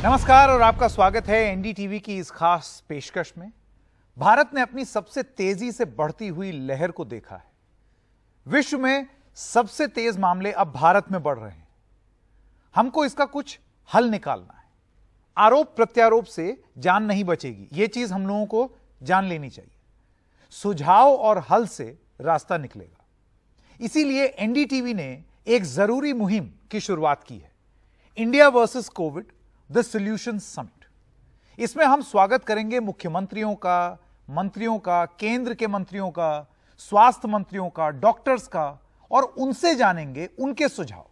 नमस्कार और आपका स्वागत है एनडीटीवी की इस खास पेशकश में। भारत ने अपनी सबसे तेजी से बढ़ती हुई लहर को देखा है। विश्व में सबसे तेज मामले अब भारत में बढ़ रहे हैं। हमको इसका कुछ हल निकालना है। आरोप प्रत्यारोप से जान नहीं बचेगी, यह चीज हम लोगों को जान लेनी चाहिए। सुझाव और हल से रास्ता निकलेगा। इसीलिए एनडीटीवी ने एक जरूरी मुहिम की शुरुआत की है, India versus Covid the solution summit. इसमें हम स्वागत करेंगे मुख्यमंत्रियों का, मंत्रियों का, केंद्र के मंत्रियों का, स्वास्थ्य मंत्रियों का, डॉक्टर्स का, और उनसे जानेंगे उनके सुझाव।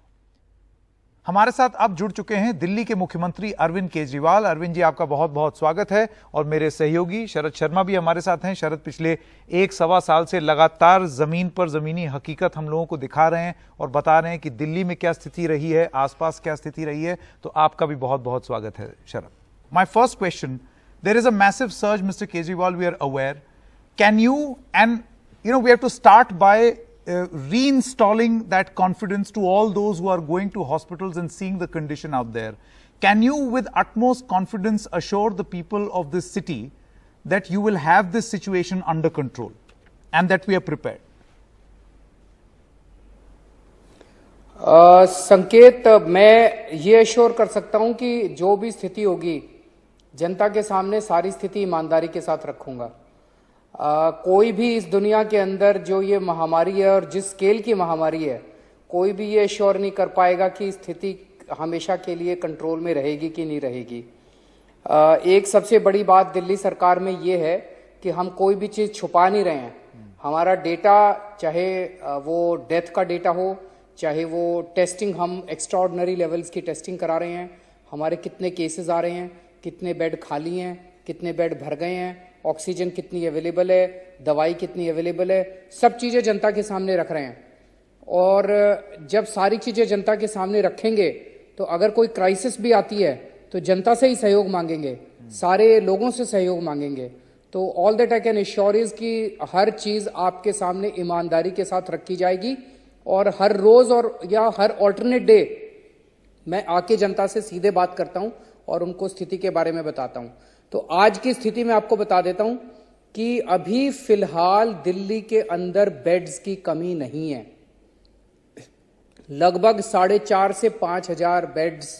हमारे साथ अब जुड़ चुके हैं दिल्ली के मुख्यमंत्री अरविंद केजरीवाल। अरविंद जी, आपका बहुत बहुत स्वागत है। और मेरे सहयोगी शरद शर्मा भी हमारे साथ हैं। शरद पिछले 1-1.25 साल से लगातार जमीन पर जमीनी हकीकत हम लोगों को दिखा रहे हैं और बता रहे हैं कि दिल्ली में क्या स्थिति रही है, आसपास क्या स्थिति रही है। तो आपका भी बहुत बहुत स्वागत है Sharad. My first question, there is a massive surge Mister Kejriwal, we are aware. Can you and we have to start by reinstalling that confidence to all those who are going to hospitals and seeing the condition out there. Can you with utmost confidence assure the people of this city that you will have this situation under control and that we are prepared? संकेत, मैं ये assure कर सकता हूं कि जो भी स्थिति होगी जनता के सामने सारी स्थिति ईमानदारी के साथ रखूंगा। कोई भी इस दुनिया के अंदर जो ये महामारी है और जिस स्केल की महामारी है, कोई भी ये श्योर नहीं कर पाएगा कि स्थिति हमेशा के लिए कंट्रोल में रहेगी कि नहीं रहेगी। एक सबसे बड़ी बात दिल्ली सरकार में ये है कि हम कोई भी चीज छुपा नहीं रहे हैं। हमारा डेटा, चाहे वो डेथ का डेटा हो, चाहे वो टेस्टिंग, हम एक्स्ट्राऑर्डिनरी लेवल्स की टेस्टिंग करा रहे हैं। हमारे कितने केसेस आ रहे हैं, कितने बेड खाली हैं, कितने बेड भर गए हैं, ऑक्सीजन कितनी अवेलेबल है, दवाई कितनी अवेलेबल है, सब चीजें जनता के सामने रख रहे हैं। और जब सारी चीजें जनता के सामने रखेंगे तो अगर कोई क्राइसिस भी आती है तो जनता से ही सहयोग मांगेंगे, सारे लोगों से सहयोग मांगेंगे। तो all that I can assure is कि हर चीज आपके सामने ईमानदारी के साथ रखी जाएगी और हर रोज और या हर ऑल्टरनेट डे मैं आके जनता से सीधे बात करता हूं और उनको स्थिति के बारे में बताता हूं। तो आज की स्थिति में आपको बता देता हूं कि अभी फिलहाल दिल्ली के अंदर बेड्स की कमी नहीं है। लगभग 4,500 से 5,000 बेड्स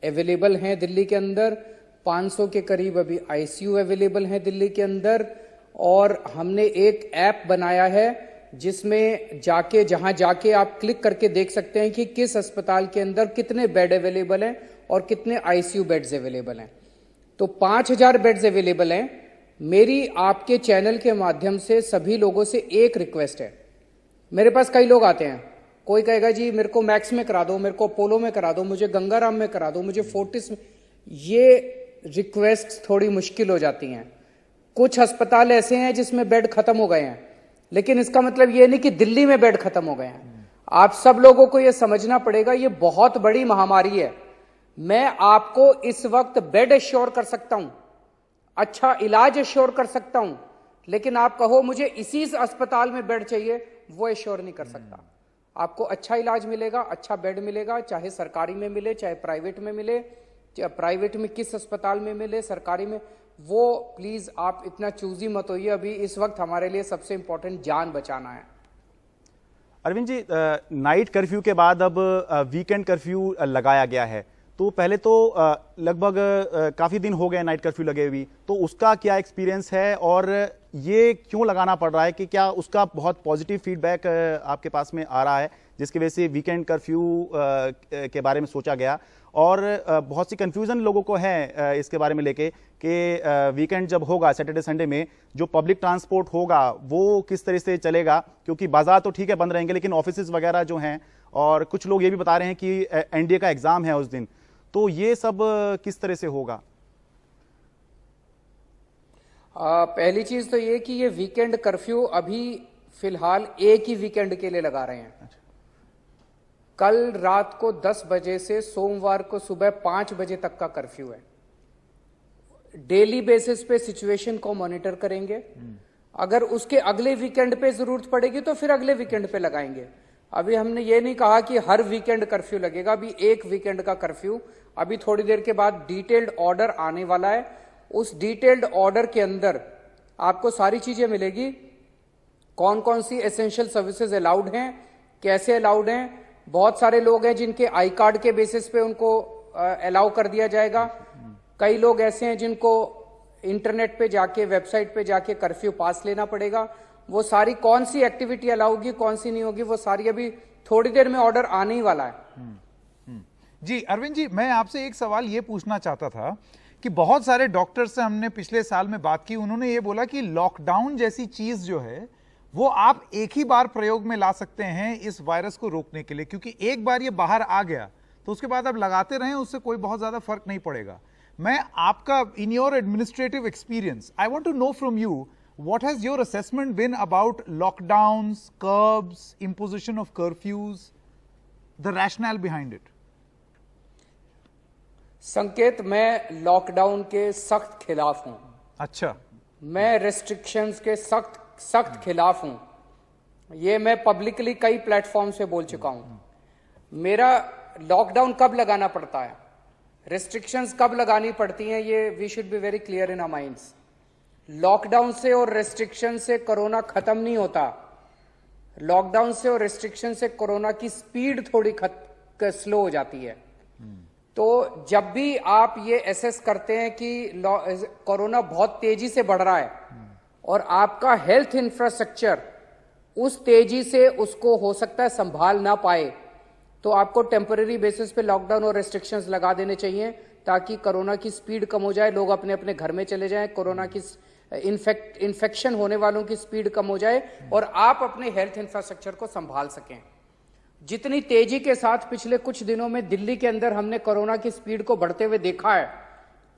अवेलेबल हैं दिल्ली के अंदर। 500 के करीब अभी आईसीयू अवेलेबल हैं दिल्ली के अंदर। और हमने एक ऐप बनाया है जिसमें जहां जाके आप क्लिक करके देख सकते हैं कि किस अस्पताल के अंदर कितने बेड अवेलेबल हैं और कितने आईसीयू बेड्स अवेलेबल हैं। तो 5,000 बेड्स अवेलेबल हैं। मेरी आपके चैनल के माध्यम से सभी लोगों से एक रिक्वेस्ट है। मेरे पास कई लोग आते हैं, कोई कहेगा जी मेरे को मैक्स में करा दो, मेरे को अपोलो में करा दो, मुझे गंगाराम में करा दो, मुझे फोर्टिस में। ये रिक्वेस्ट थोड़ी मुश्किल हो जाती हैं। कुछ अस्पताल ऐसे हैं जिसमें बेड खत्म हो गए हैं, लेकिन इसका मतलब ये नहीं कि दिल्ली में बेड खत्म हो गए हैं। आप सब लोगों को यह समझना पड़ेगा, ये बहुत बड़ी महामारी है। मैं आपको इस वक्त बेड एश्योर कर सकता हूं, अच्छा इलाज एश्योर कर सकता हूं, लेकिन आप कहो मुझे इसी अस्पताल में बेड चाहिए, वो एश्योर नहीं कर सकता। आपको अच्छा इलाज मिलेगा, अच्छा बेड मिलेगा, चाहे सरकारी में मिले चाहे प्राइवेट में मिले, चाहे प्राइवेट में किस अस्पताल में मिले, सरकारी में, वो प्लीज आप इतना चूजी मत होइए। अभी इस वक्त हमारे लिए सबसे इंपॉर्टेंट जान बचाना है। अरविंद जी, नाइट कर्फ्यू के बाद अब वीकेंड कर्फ्यू लगाया गया है। तो पहले तो लगभग काफी दिन हो गए नाइट कर्फ्यू लगे हुए, तो उसका क्या एक्सपीरियंस है और ये क्यों लगाना पड़ रहा है? कि क्या उसका बहुत पॉजिटिव फीडबैक आपके पास में आ रहा है जिसकी वजह से वीकेंड कर्फ्यू के बारे में सोचा गया? और बहुत सी कंफ्यूजन लोगों को है इसके बारे में लेके कि वीकेंड जब होगा, सैटरडे संडे में, जो पब्लिक ट्रांसपोर्ट होगा वो किस तरह से चलेगा? क्योंकि बाजार तो ठीक है बंद रहेंगे, लेकिन ऑफिस वगैरह जो हैं, और कुछ लोग ये भी बता रहे हैं कि एनडीए का एग्जाम है उस दिन, तो ये सब किस तरह से होगा? पहली चीज तो ये कि ये वीकेंड कर्फ्यू अभी फिलहाल एक ही वीकेंड के लिए लगा रहे हैं। कल रात को 10 बजे से सोमवार को सुबह 5 बजे तक का कर्फ्यू है। डेली बेसिस पे सिचुएशन को मॉनिटर करेंगे। अगर उसके अगले वीकेंड पे जरूरत पड़ेगी तो फिर अगले वीकेंड पे लगाएंगे। अभी हमने ये नहीं कहा कि हर वीकेंड कर्फ्यू लगेगा, अभी एक वीकेंड का कर्फ्यू, अभी थोड़ी देर के बाद डिटेल्ड ऑर्डर आने वाला है। उस डिटेल्ड ऑर्डर के अंदर आपको सारी चीजें मिलेगी, कौन कौन सी एसेंशियल सर्विसेज अलाउड हैं, कैसे अलाउड हैं। बहुत सारे लोग हैं जिनके आई कार्ड के बेसिस पे उनको अलाउ कर दिया जाएगा। कई लोग ऐसे हैं जिनको इंटरनेट पे जाके, वेबसाइट पे जाके कर्फ्यू पास लेना पड़ेगा। वो सारी कौन सी एक्टिविटी अलाउ होगी, कौन सी नहीं होगी, वो सारी अभी थोड़ी देर में ऑर्डर आने ही वाला है। जी अरविंद जी, मैं आपसे एक सवाल ये पूछना चाहता था कि बहुत सारे डॉक्टर्स से हमने पिछले साल में बात की, उन्होंने ये बोला कि लॉकडाउन जैसी चीज जो है वो आप एक ही बार प्रयोग में ला सकते हैं इस वायरस को रोकने के लिए, क्योंकि एक बार ये बाहर आ गया तो उसके बाद आप लगाते रहें, उससे कोई बहुत ज्यादा फर्क नहीं पड़ेगा। मैं आपका, in your administrative experience, I want to know from you, what has your assessment been about lockdowns, curbs, imposition of curfews, the rationale behind it? संकेत, मैं लॉकडाउन के सख्त खिलाफ हूं। अच्छा। मैं रेस्ट्रिक्शंस के सख्त खिलाफ हूं। ये मैं पब्लिकली कई प्लेटफॉर्म से बोल चुका हूं। मेरा लॉकडाउन कब लगाना पड़ता है, रेस्ट्रिक्शंस कब लगानी पड़ती हैं, ये we should be very clear in our minds. Lockdown से और रेस्ट्रिक्शन से कोरोना खत्म नहीं होता। लॉकडाउन से और रेस्ट्रिक्शन से कोरोना की स्पीड थोड़ी स्लो हो जाती है। तो जब भी आप ये एसेस करते हैं कि कोरोना बहुत तेजी से बढ़ रहा है और आपका हेल्थ इंफ्रास्ट्रक्चर उस तेजी से उसको हो सकता है संभाल ना पाए, तो आपको टेम्पररी बेसिस पे लॉकडाउन और रेस्ट्रिक्शंस लगा देने चाहिए, ताकि कोरोना की स्पीड कम हो जाए, लोग अपने अपने घर में चले जाएं, कोरोना की इन्फेक्शन होने वालों की स्पीड कम हो जाए और आप अपने हेल्थ इंफ्रास्ट्रक्चर को संभाल सकें। जितनी तेजी के साथ पिछले कुछ दिनों में दिल्ली के अंदर हमने कोरोना की स्पीड को बढ़ते हुए देखा है,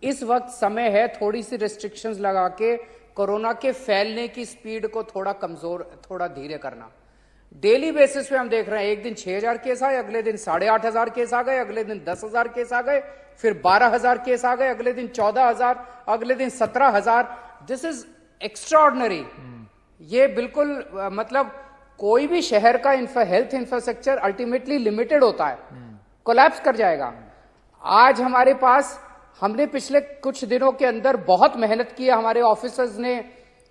इस वक्त समय है थोड़ी सी रिस्ट्रिक्शंस लगा के कोरोना के फैलने की स्पीड को थोड़ा धीरे करना। डेली बेसिस पे हम देख रहे हैं, एक दिन 6,000 केस आए, अगले दिन 8,500 केस आ गए, अगले दिन 10,000 केस आ गए, फिर 12,000 केस आ गए, अगले दिन 14,000, अगले दिन 17,000। This is extraordinary. ये बिल्कुल मतलब कोई भी शहर का हेल्थ इंफ्रास्ट्रक्चर अल्टीमेटली लिमिटेड होता है, कोलैप्स कर जाएगा। आज हमारे पास, हमने पिछले कुछ दिनों के अंदर बहुत मेहनत की है, हमारे ऑफिसर्स ने,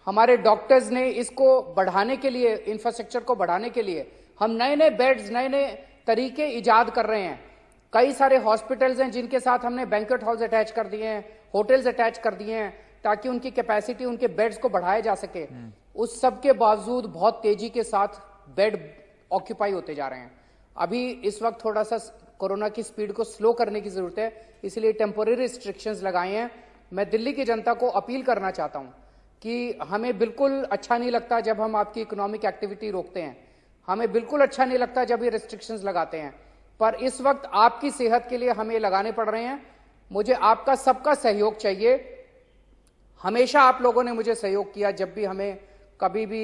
हमारे डॉक्टर्स ने, इसको बढ़ाने के लिए, इंफ्रास्ट्रक्चर को बढ़ाने के लिए हम नए नए बेड्स, नए नए तरीके इजाद कर रहे हैं। कई सारे हॉस्पिटल्स हैं जिनके साथ हमने बैंक्वेट हॉल्स अटैच कर दिए हैं, होटल्स अटैच कर दिए हैं, ताकि उनकी कैपेसिटी, उनके बेड्स को बढ़ाया जा सके। उस सब के बावजूद बहुत तेजी के साथ बेड ऑक्यूपाई होते जा रहे हैं। अभी इस वक्त थोड़ा सा कोरोना की स्पीड को स्लो करने की जरूरत है, इसलिए टेम्पोररी रिस्ट्रिक्शंस लगाए हैं। मैं दिल्ली की जनता को अपील करना चाहता हूं कि हमें बिल्कुल अच्छा नहीं लगता जब हम आपकी इकोनॉमिक एक्टिविटी रोकते हैं, हमें बिल्कुल अच्छा नहीं लगता जब ये रिस्ट्रिक्शंस लगाते हैं, पर इस वक्त आपकी सेहत के लिए हमें लगाने पड़ रहे हैं। मुझे आपका सबका सहयोग चाहिए। हमेशा आप लोगों ने मुझे सहयोग किया जब भी हमें कभी भी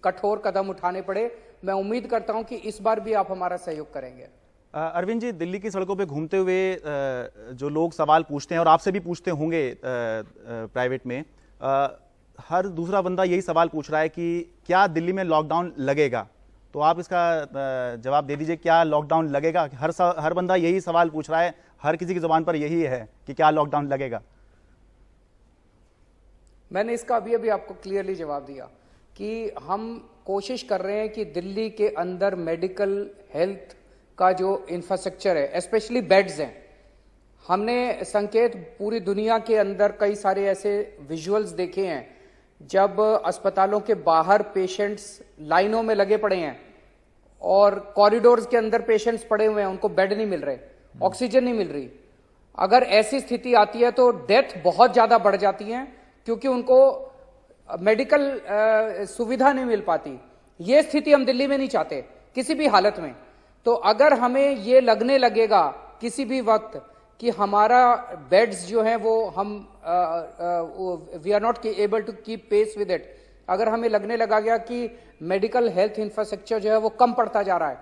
कठोर कदम उठाने पड़े। मैं उम्मीद करता हूं कि इस बार भी आप हमारा सहयोग करेंगे। अरविंद जी, दिल्ली की सड़कों पे घूमते हुए जो लोग सवाल पूछते हैं और आपसे भी पूछते होंगे प्राइवेट में, हर दूसरा बंदा यही सवाल पूछ रहा है कि क्या दिल्ली में लॉकडाउन लगेगा? तो आप इसका जवाब दे दीजिए, क्या लॉकडाउन लगेगा? हर बंदा यही सवाल पूछ रहा है, हर किसी की जुबान पर यही है कि क्या लॉकडाउन लगेगा। मैंने इसका अभी आपको क्लियरली जवाब दिया कि हम कोशिश कर रहे हैं कि दिल्ली के अंदर मेडिकल हेल्थ का जो इंफ्रास्ट्रक्चर है, स्पेशली बेड्स हैं, हमने संकेत पूरी दुनिया के अंदर कई सारे ऐसे विजुअल्स देखे हैं जब अस्पतालों के बाहर पेशेंट्स लाइनों में लगे पड़े हैं और कॉरिडोर्स के अंदर पेशेंट्स पड़े हुए हैं, उनको बेड नहीं मिल रहे, ऑक्सीजन नहीं मिल रही। अगर ऐसी स्थिति आती है तो डेथ बहुत ज्यादा बढ़ जाती है, क्योंकि उनको मेडिकल सुविधा नहीं मिल पाती। ये स्थिति हम दिल्ली में नहीं चाहते किसी भी हालत में। तो अगर हमें ये लगने लगेगा किसी भी वक्त कि हमारा बेड्स जो हैं वो हम we are not able to keep pace with it, अगर हमें लगने लगा गया कि मेडिकल हेल्थ इंफ्रास्ट्रक्चर जो है वो कम पड़ता जा रहा है,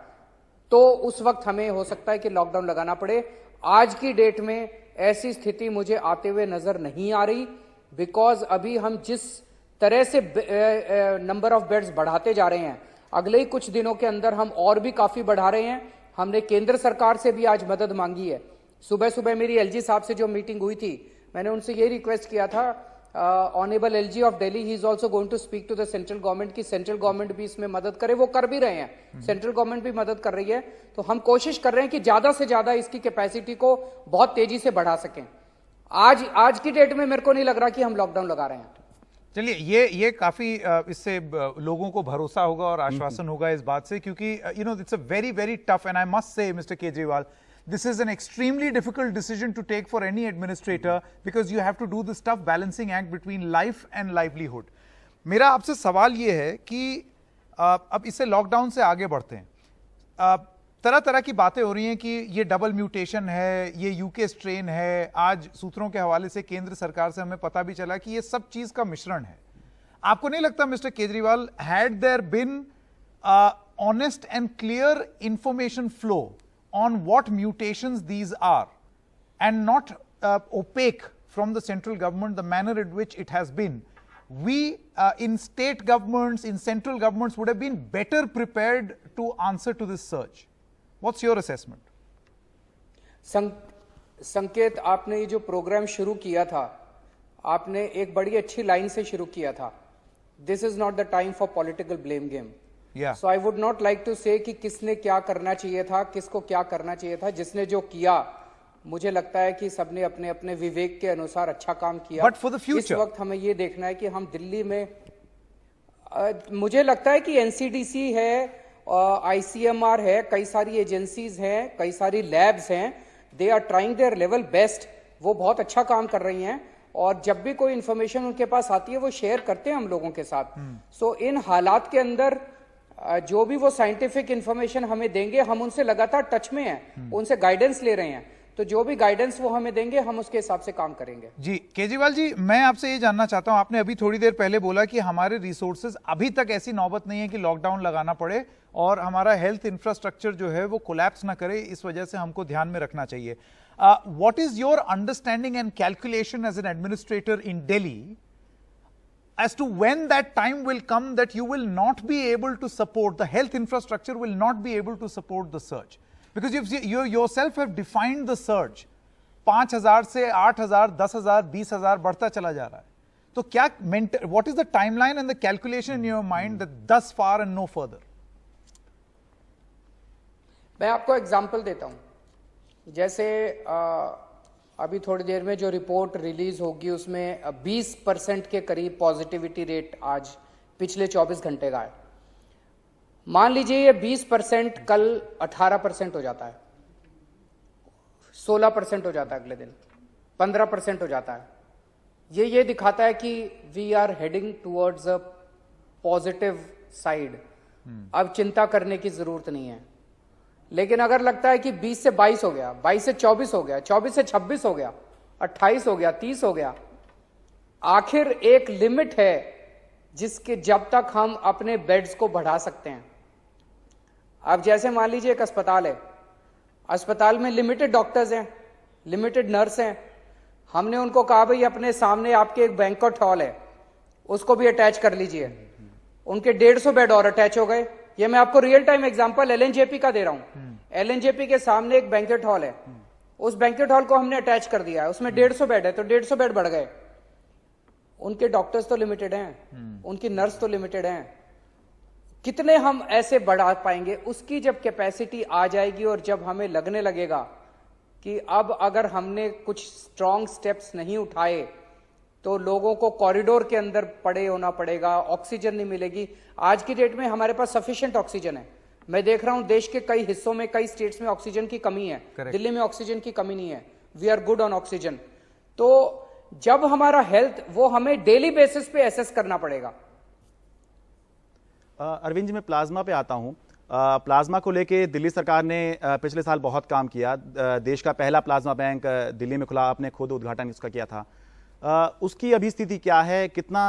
तो उस वक्त हमें हो सकता है कि लॉकडाउन लगाना पड़े। आज की डेट में ऐसी स्थिति मुझे आते हुए नजर नहीं आ रही, बिकॉज अभी हम जिस तरह से नंबर ऑफ बेड्स बढ़ाते जा रहे हैं, अगले ही कुछ दिनों के अंदर हम और भी काफी बढ़ा रहे हैं। हमने केंद्र सरकार से भी आज मदद मांगी है। सुबह सुबह मेरी एलजी साहब से जो मीटिंग हुई थी, मैंने उनसे ये रिक्वेस्ट किया था, honourable LG of Delhi, he is also going to speak to the central government की सेंट्रल गवर्नमेंट भी इसमें मदद करे। वो कर भी रहे हैं, सेंट्रल गवर्नमेंट भी मदद कर रही है। तो हम कोशिश कर रहे हैं कि ज्यादा से ज्यादा इसकी कैपेसिटी को बहुत तेजी से बढ़ा सकें। आज की डेट में मेरे को नहीं लग रहा कि हम लॉकडाउन लगा रहे हैं। चलिए, ये काफी इससे लोगों को भरोसा होगा और आश्वासन होगा इस बात से, क्योंकि it's a very very tough, and I must say mister Kejriwal, this is an extremely difficult decision to take for any administrator, because you have to do this tough balancing act between life and livelihood. मेरा आपसे सवाल ये है कि अब इससे lockdown से आगे बढ़ते हैं। तरह तरह की बातें हो रही हैं कि ये डबल म्यूटेशन है, ये यूके स्ट्रेन है। आज सूत्रों के हवाले से केंद्र सरकार से हमें पता भी चला कि ये सब चीज का मिश्रण है। आपको नहीं लगता mister Kejriwal, had there been honest and clear information flow on what mutations these are, and not opaque from the central government, the manner in which it has been, we in state governments, in central governments, would have been better prepared to answer to this surge. What's your assessment? संकेत, आपने ये जो programme शुरू किया था, आपने एक बड़ी अच्छी लाइन से शुरू किया था, this is not the time for political blame game. So I would not like to say कि किसने क्या करना चाहिए था, किसको क्या करना चाहिए था। जिसने जो किया, मुझे लगता है कि सबने अपने अपने विवेक के अनुसार अच्छा काम किया। But for the future, इस वक्त हमें ये देखना है कि हम दिल्ली में, मुझे लगता है कि एनसीडीसी है, आईसीएमआर है, कई सारी एजेंसीज हैं, कई सारी लैब्स हैं, they are trying their level best. वो बहुत अच्छा काम कर रही हैं, और जब भी कोई इंफॉर्मेशन उनके पास आती है वो शेयर करते हैं हम लोगों के साथ। सो इन हालात के अंदर जो भी वो साइंटिफिक इंफॉर्मेशन हमें देंगे, हम उनसे लगातार टच में हैं, उनसे गाइडेंस ले रहे हैं। तो जो भी गाइडेंस वो हमें देंगे, हम उसके हिसाब से काम करेंगे। जी केजरीवाल जी, मैं आपसे ये जानना चाहता हूं, आपने अभी थोड़ी देर पहले बोला कि हमारे रिसोर्सेज, अभी तक ऐसी नौबत नहीं है कि लॉकडाउन लगाना पड़े, और हमारा हेल्थ इंफ्रास्ट्रक्चर जो है वो कोलैप्स ना करे, इस वजह से हमको ध्यान में रखना चाहिए। What is your understanding and calculation as an administrator in Delhi as to when that time will come that you will not be able to support, the health infrastructure will not be able to support the surge? Because you yourself have defined the surge. 5,000 से 8,000, 10,000, 20,000 बढ़ता चला जा रहा है। तो क्या, what is the timeline and the calculation in your mind that thus far and no further? मैं आपको एग्जांपल देता हूं। जैसे अभी थोड़ी देर में जो रिपोर्ट रिलीज होगी, उसमें 20% के करीब पॉजिटिविटी रेट आज पिछले 24 घंटे का है। मान लीजिए ये 20% कल 18% हो जाता है, 16% हो जाता है, अगले दिन 15% हो जाता है। ये दिखाता है कि we are heading towards a positive side. अब चिंता करने की जरूरत नहीं है। लेकिन अगर लगता है कि 20 से 22 हो गया, 22 से 24 हो गया, 24 से 26 हो गया, 28 हो गया, 30 हो गया, आखिर एक लिमिट है जिसके जब तक हम अपने बेड्स को बढ़ा सकते हैं। अब जैसे मान लीजिए एक अस्पताल है, अस्पताल में लिमिटेड डॉक्टर्स हैं, लिमिटेड नर्स हैं। हमने उनको कहा भाई अपने सामने आपके एक बैंक्वेट हॉल है, उसको भी अटैच कर लीजिए। उनके 150 बेड और अटैच हो गए। ये मैं आपको रियल टाइम एग्जांपल एलएनजेपी का दे रहा हूं। एलएनजेपी के सामने एक बैंक्वेट हॉल है, उस बैंक्वेट हॉल को हमने अटैच कर दिया है, उसमें 150 बेड है, तो 150 बेड बढ़ गए। उनके डॉक्टर्स तो लिमिटेड हैं, उनकी नर्स तो लिमिटेड हैं। कितने हम ऐसे बढ़ा पाएंगे? उसकी जब कैपेसिटी आ जाएगी और जब हमें लगने लगेगा कि अब अगर हमने कुछ स्ट्रॉन्ग स्टेप्स नहीं उठाए तो लोगों को कॉरिडोर के अंदर पड़े होना पड़ेगा, ऑक्सीजन नहीं मिलेगी। आज की डेट में हमारे पास सफिशिएंट ऑक्सीजन है। मैं देख रहा हूं देश के कई हिस्सों में, कई स्टेट्स में ऑक्सीजन की कमी है। दिल्ली में ऑक्सीजन की कमी नहीं है। We are good on oxygen. तो जब हमारा हेल्थ, वो हमें डेली बेसिस पे एसेस करना पड़ेगा। अरविंद जी, मैं प्लाज्मा पे आता हूं। प्लाज्मा को लेके दिल्ली सरकार ने पिछले साल बहुत काम किया। देश का पहला प्लाज्मा बैंक दिल्ली में खुला, आपने खुद उद्घाटन उसका किया था। उसकी अभी स्थिति क्या है? कितना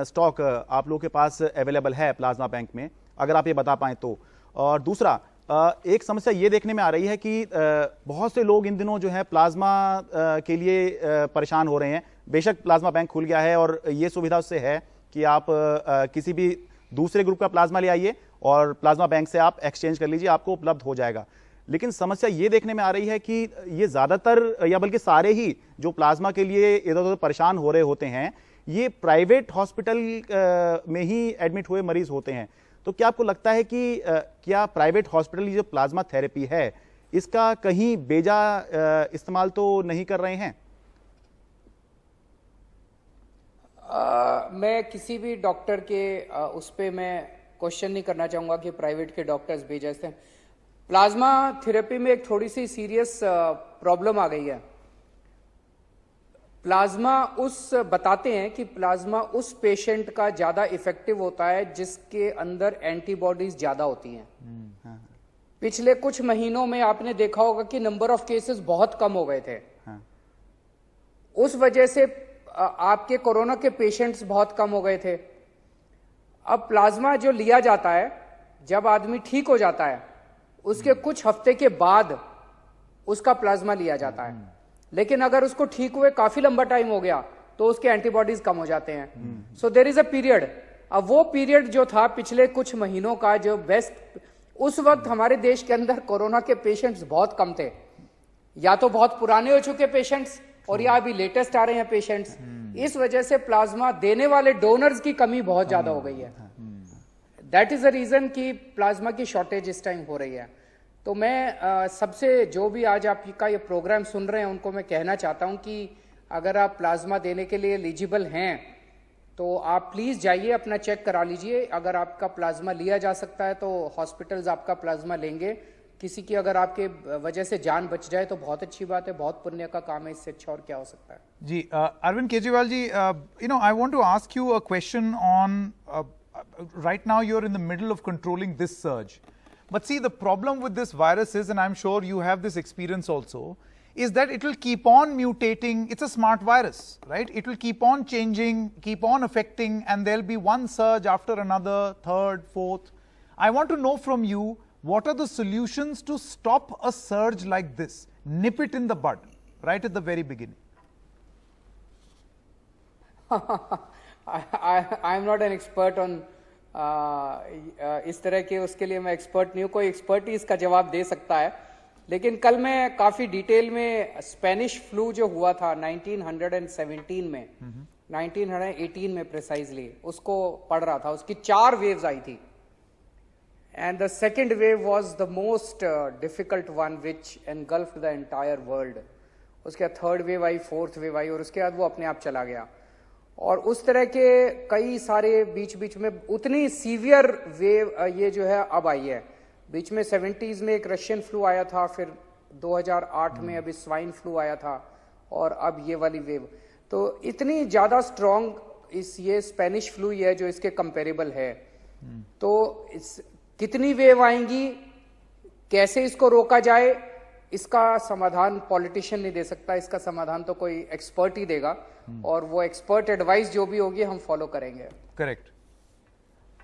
स्टॉक आप लोगों के पास अवेलेबल है प्लाज्मा बैंक में, अगर आप ये बता पाएं तो। और दूसरा, एक समस्या ये देखने में आ रही है कि बहुत से लोग इन दिनों जो है प्लाज्मा के लिए परेशान हो रहे हैं। बेशक प्लाज्मा बैंक खुल गया है और ये सुविधा उससे है कि आप किसी भी दूसरे ग्रुप का प्लाज्मा ले आइए और प्लाज्मा बैंक से आप एक्सचेंज कर लीजिए, आपको उपलब्ध हो जाएगा। लेकिन समस्या ये देखने में आ रही है कि ये ज्यादातर या बल्कि सारे ही जो प्लाज्मा के लिए इधर उधर परेशान हो रहे होते हैं, ये प्राइवेट हॉस्पिटल में ही एडमिट हुए मरीज होते हैं। तो क्या आपको लगता है कि क्या प्राइवेट हॉस्पिटल की जो प्लाज्मा थेरेपी है इसका कहीं बेजा इस्तेमाल तो नहीं कर रहे हैं? मैं किसी भी डॉक्टर के उस पे मैं क्वेश्चन नहीं करना चाहूंगा कि प्राइवेट के डॉक्टर्स भेजते हैं। प्लाज्मा थेरेपी में एक थोड़ी सी सीरियस प्रॉब्लम आ गई है। प्लाज्मा बताते हैं कि प्लाज्मा उस पेशेंट का ज्यादा इफेक्टिव होता है जिसके अंदर एंटीबॉडीज ज्यादा होती हैं। पिछले कुछ महीनों में आपने देखा होगा कि नंबर ऑफ केसेस बहुत कम हो गए थे। उस वजह से आपके कोरोना के पेशेंट्स बहुत कम हो गए थे। अब प्लाज्मा जो लिया जाता है, जब आदमी ठीक हो जाता है उसके कुछ हफ्ते के बाद उसका प्लाज्मा लिया जाता है। लेकिन अगर उसको ठीक हुए काफी लंबा टाइम हो गया तो उसके एंटीबॉडीज कम हो जाते हैं। So there is a period. अब वो पीरियड जो था पिछले कुछ महीनों का, जो बेस्ट, उस वक्त हमारे देश के अंदर कोरोना के पेशेंट्स बहुत कम थे। या तो बहुत पुराने हो चुके पेशेंट्स और या अभी लेटेस्ट आ रहे हैं पेशेंट्स। इस वजह से प्लाज्मा देने वाले डोनर्स की कमी बहुत ज्यादा हो गई है। दैट इज द रीजन कि प्लाज्मा की शॉर्टेज इस टाइम हो रही है। तो मैं सबसे जो भी आज आपका ये प्रोग्राम सुन रहे हैं उनको मैं कहना चाहता हूं कि अगर आप प्लाज्मा देने के लिए एलिजिबल हैं तो आप प्लीज जाइए, अपना चेक करा लीजिए। अगर आपका प्लाज्मा लिया जा सकता है तो हॉस्पिटल्स आपका प्लाज्मा लेंगे। किसी की अगर आपके वजह से जान बच जाए तो बहुत अच्छी बात है, बहुत पुण्य का काम है। इससे अच्छा और क्या हो सकता है। जी Arvind Kejriwal ji, I want to ask you a question on right now you're in the middle of controlling this surge. But see, the problem with this virus is, and I'm sure you have this experience also, is that it will keep on mutating. It's a smart virus, right? It will keep on changing, keep on affecting, and there'll be one surge after another, third, fourth. I want to know from you, what are the solutions to stop a surge like this? Nip it in the bud, right at the very beginning. I'm not an expert on इस तरह के, उसके लिए मैं expert नहीं हूँ। कोई expert ही इसका जवाब दे सकता है। लेकिन कल मैं काफी डिटेल में स्पेनिश फ्लू जो हुआ था 1917 में, 1918 में प्रिसाइजली, उसको पढ़ रहा था। उसकी 4 वेव्स आई थी and the second wave was the most difficult one which engulfed the entire world. उसके बाद 3rd वेव आई, 4th वेव आई और उसके बाद वो अपने आप चला गया। और उस तरह के कई सारे बीच बीच में उतनी सीवियर वेव ये जो है अब आई है। बीच में 70s में एक रशियन फ्लू आया था, फिर 2008 में अभी स्वाइन फ्लू आया था और अब ये वाली वेव। तो इतनी ज्यादा स्ट्रॉन्ग ये स्पेनिश फ्लू है जो इसके कंपेरेबल है। तो कितनी वेव आएंगी, कैसे इसको रोका जाए, इसका समाधान पॉलिटिशियन नहीं दे सकता। इसका समाधान तो कोई एक्सपर्ट ही देगा और वो एक्सपर्ट एडवाइस जो भी होगी हम फॉलो करेंगे। करेक्ट।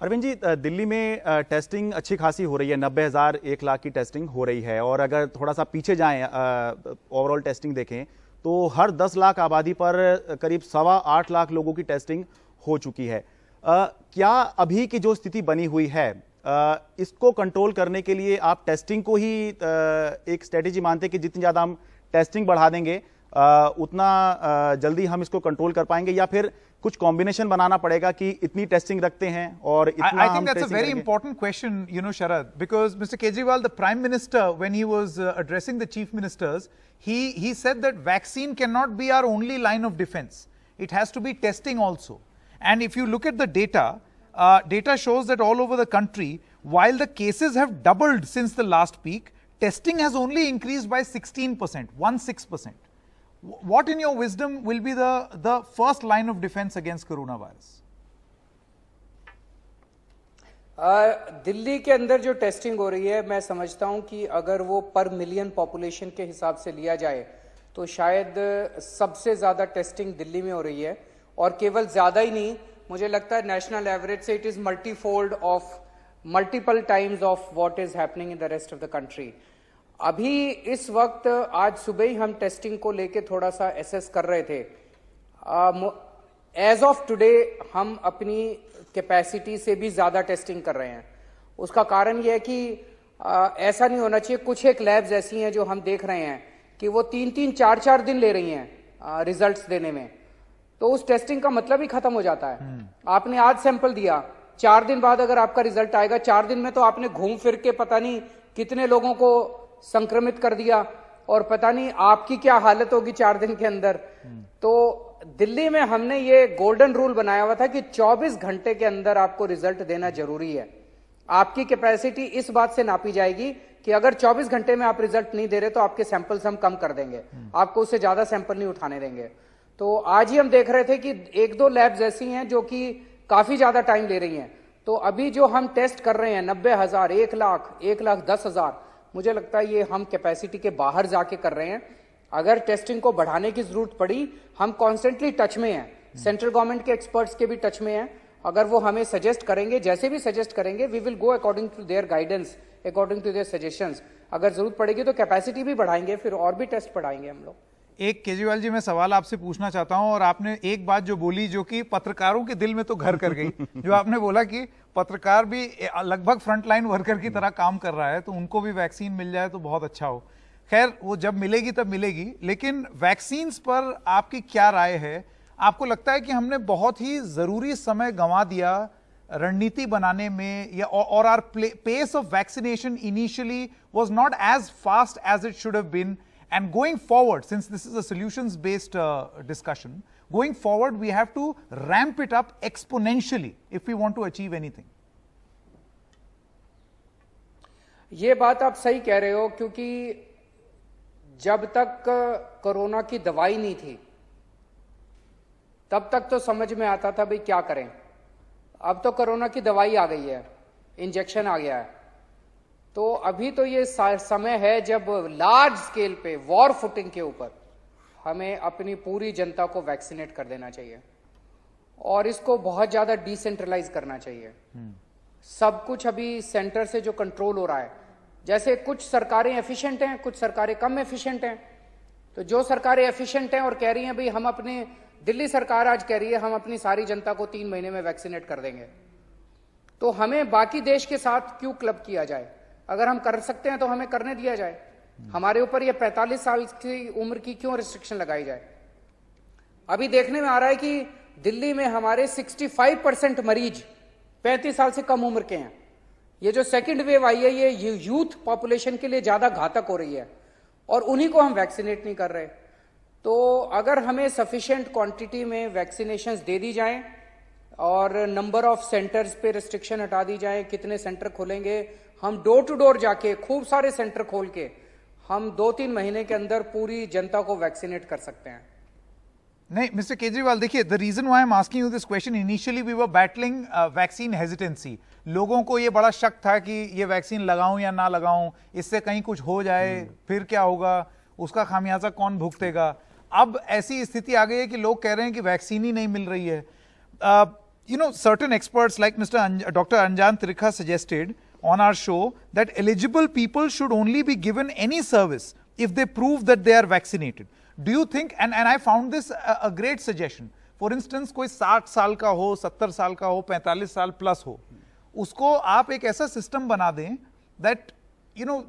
अरविंद जी, दिल्ली में टेस्टिंग अच्छी खासी हो रही है, 90,000 1 लाख की टेस्टिंग हो रही है। और अगर थोड़ा सा पीछे जाएं, ओवरऑल टेस्टिंग देखें तो हर 10 लाख आबादी पर करीब 8.25 लाख लोगों की टेस्टिंग हो चुकी है। क्या अभी की जो स्थिति बनी हुई है इसको कंट्रोल करने के लिए आप टेस्टिंग को ही एक स्ट्रेटेजी मानते हैं कि जितनी ज्यादा हम टेस्टिंग बढ़ा देंगे उतना जल्दी हम इसको कंट्रोल कर पाएंगे, या फिर कुछ कॉम्बिनेशन बनाना पड़ेगा कि इतनी टेस्टिंग रखते हैं और इतना I think that's a very important question, Sharad, because Mr. Kejriwal, the Prime Minister, when he was addressing the chief ministers, he said that vaccine cannot be our only line of defense. It has to be testing also. And if you look at the data, data shows that all over the country, while the cases have doubled since the last peak, testing has only increased by 16%, 16%. What in your wisdom will be the first line of defense against coronavirus? Delhi के अंदर जो testing हो रही है, मैं समझता हूं कि अगर वो पर मिलियन पॉपुलेशन के हिसाब से लिया जाए तो शायद सबसे ज्यादा टेस्टिंग दिल्ली में हो रही है। और केवल ज्यादा ही नहीं, मुझे लगता है नेशनल एवरेज से it is multifold of multiple times of what is happening in the rest of the country. अभी इस वक्त आज सुबह ही हम टेस्टिंग को लेके थोड़ा सा एसेस कर रहे थे। एज ऑफ टुडे हम अपनी कैपेसिटी से भी ज्यादा टेस्टिंग कर रहे हैं उसका कारण यह है कि ऐसा नहीं होना चाहिए। कुछ एक लैब्स ऐसी हैं जो हम देख रहे हैं कि वो 3-3, 4-4 दिन ले रही हैं रिजल्ट्स देने में, तो उस टेस्टिंग का मतलब ही खत्म हो जाता है। आपने आज सैंपल दिया, 4 दिन बाद अगर आपका रिजल्ट आएगा, 4 दिन में तो आपने घूम फिर के पता नहीं कितने लोगों को संक्रमित कर दिया और पता नहीं आपकी क्या हालत होगी 4 दिन के अंदर। तो दिल्ली में हमने ये गोल्डन रूल बनाया हुआ था कि 24 घंटे के अंदर आपको रिजल्ट देना जरूरी है। आपकी कैपेसिटी इस बात से नापी जाएगी कि अगर 24 घंटे में आप रिजल्ट नहीं दे रहे तो आपके सैंपल्स हम कम कर देंगे, आपको उससे ज्यादा सैंपल नहीं उठाने देंगे। तो आज ही हम देख रहे थे कि 1-2 लैब्स ऐसी हैं जो कि काफी ज्यादा टाइम ले रही हैं। तो अभी जो हम टेस्ट कर रहे हैं 90,000, 1 लाख, 1,10,000, मुझे लगता है ये हम कैपेसिटी के बाहर जाके कर रहे हैं। अगर टेस्टिंग को बढ़ाने की जरूरत पड़ी, हम कॉन्स्टेंटली टच में हैं, सेंट्रल गवर्नमेंट के एक्सपर्ट्स के भी टच में हैं। अगर वो हमें सजेस्ट करेंगे, जैसे भी सजेस्ट करेंगे, we will go according to their guidance, according to their suggestions. अगर जरूरत पड़ेगी तो कैपेसिटी भी बढ़ाएंगे, फिर और भी टेस्ट बढ़ाएंगे हम लोग। एक केजरीवाल जी, मैं सवाल आपसे पूछना चाहता हूं, और आपने एक बात जो बोली जो कि पत्रकारों के दिल में तो घर कर गई, जो आपने बोला कि पत्रकार भी लगभग फ्रंटलाइन वर्कर की तरह काम कर रहा है, तो उनको भी वैक्सीन मिल जाए तो बहुत अच्छा हो। खैर, वो जब मिलेगी तब मिलेगी, लेकिन वैक्सीन पर आपकी क्या राय है? आपको लगता है कि हमने बहुत ही जरूरी समय गंवा दिया रणनीति बनाने में, या और our pace of vaccination initially was not as fast as it should have been, and going forward, since this is a solutions based discussion, going forward we have to ramp it up exponentially if we want to achieve anything? ये बात आप सही कह रहे हो, क्योंकि जब तक कोरोना की दवाई नहीं थी तब तक तो समझ में आता था भाई क्या करें। अब तो कोरोना की दवाई आ गई है, इंजेक्शन आ गया है, तो अभी तो ये समय है जब लार्ज स्केल पे वॉर फुटिंग के ऊपर हमें अपनी पूरी जनता को वैक्सीनेट कर देना चाहिए और इसको बहुत ज्यादा डिसेंट्रलाइज करना चाहिए। सब कुछ अभी सेंटर से जो कंट्रोल हो रहा है, जैसे कुछ सरकारें एफिशिएंट हैं, कुछ सरकारें कम एफिशिएंट हैं, तो जो सरकारें एफिशिएंट हैं और कह रही हैं भाई हम अपने, दिल्ली सरकार आज कह रही है हम अपनी सारी जनता को 3 महीने में वैक्सीनेट कर देंगे, तो हमें बाकी देश के साथ क्यों क्लब किया जाए? अगर हम कर सकते हैं तो हमें करने दिया जाए। हमारे ऊपर ये 45 साल की उम्र की क्यों रिस्ट्रिक्शन लगाई जाए? अभी देखने में आ रहा है कि दिल्ली में हमारे 65% मरीज 35 साल से कम उम्र के हैं। ये जो सेकंड वेव आई है ये यूथ पॉपुलेशन के लिए ज्यादा घातक हो रही है और उन्हीं को हम वैक्सीनेट नहीं कर रहे। तो अगर हमें सफिशिएंट क्वांटिटी में वैक्सीनेशंस दे दी जाएं और नंबर ऑफ सेंटर्स पे रिस्ट्रिक्शन हटा दी जाए, कितने सेंटर खोलेंगे, हम डोर टू डोर जाके खूब सारे सेंटर खोल के हम 2-3 महीने के अंदर पूरी जनता को वैक्सीनेट कर सकते हैं। नहीं मिस्टर केजरीवाल, देखिए, the reason why I am asking you this question, initially we were battling vaccine hesitancy. लोगों को ये बड़ा शक था कि ये वैक्सीन लगाऊं या ना लगाऊं, इससे कहीं कुछ हो जाए फिर क्या होगा, उसका खामियाजा कौन भुगतेगा। अब ऐसी स्थिति आ गई है कि लोग कह रहे हैं कि वैक्सीन ही नहीं मिल रही है। You know, certain experts like Dr. Anjan Trikha suggested on our show that eligible people should only be given any service if they prove that they are vaccinated. Do you think, and I found this a great suggestion, for instance कोई 60 साल का हो, 70 साल का हो, 45 साल plus हो, उसको आप एक ऐसा सिस्टम बना दें that you know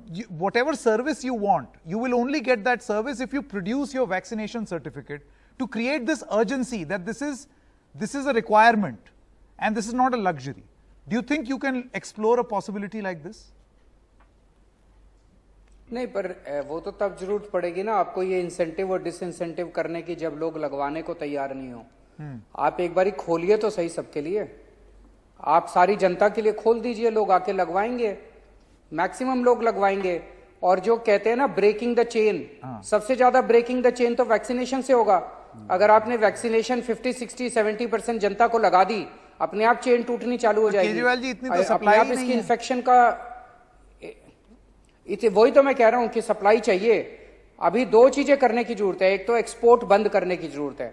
whatever service you want, you will only get that service if you produce your vaccination certificate, to create this urgency that this is a requirement and this is not a luxury. Do you think you can explore a possibility like this? नहीं, पर वो तो तब जरूरत पड़ेगी ना आपको ये इंसेंटिव और डिसइंसेंटिव करने की, जब लोग लगवाने को तैयार नहीं हो। आप एक बारी खोलिए तो सही सबके लिए, आप सारी जनता के लिए खोल दीजिए, लोग आके लगवाएंगे, मैक्सिमम लोग लगवाएंगे। और जो कहते हैं ना ब्रेकिंग द चेन, सबसे ज्यादा ब्रेकिंग द चेन तो वैक्सीनेशन से होगा। अगर आपने वैक्सीनेशन 50, 60, 70% जनता को लगा दी, अपने आप चेन टूटनी चालू हो जाएगी। केजरीवाल जी, इतनी तो सप्लाई नहीं है। इसकी इन्फेक्शन का, वही तो मैं कह रहा हूं कि सप्लाई चाहिए। अभी 2 चीजें करने की जरूरत है, एक तो एक्सपोर्ट बंद करने की जरूरत है।